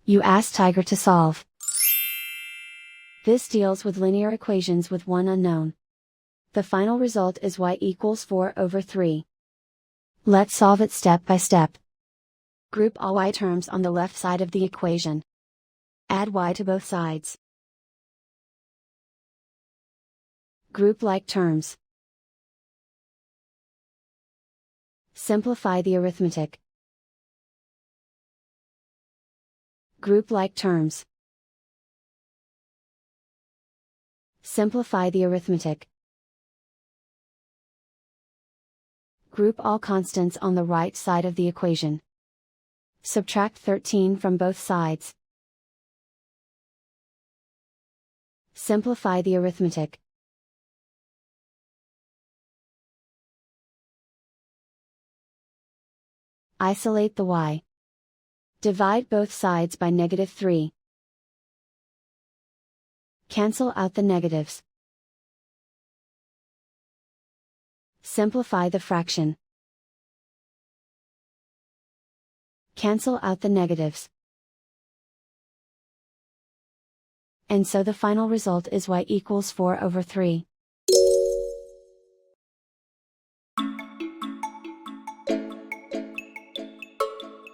You ask Tiger to solve. This deals with linear equations with one unknown. The final result is y equals 4/3. Let's solve it step by step. Group all y terms on the left side of the equation. Add y to both sides. Group like terms. Simplify the arithmetic. Group like terms. Simplify the arithmetic. Group all constants on the right side of the equation. Subtract 13 from both sides. Simplify the arithmetic. Isolate the y. Divide both sides by -3. Cancel out the negatives. Simplify the fraction. Cancel out the negatives. And so the final result is y equals 4/3.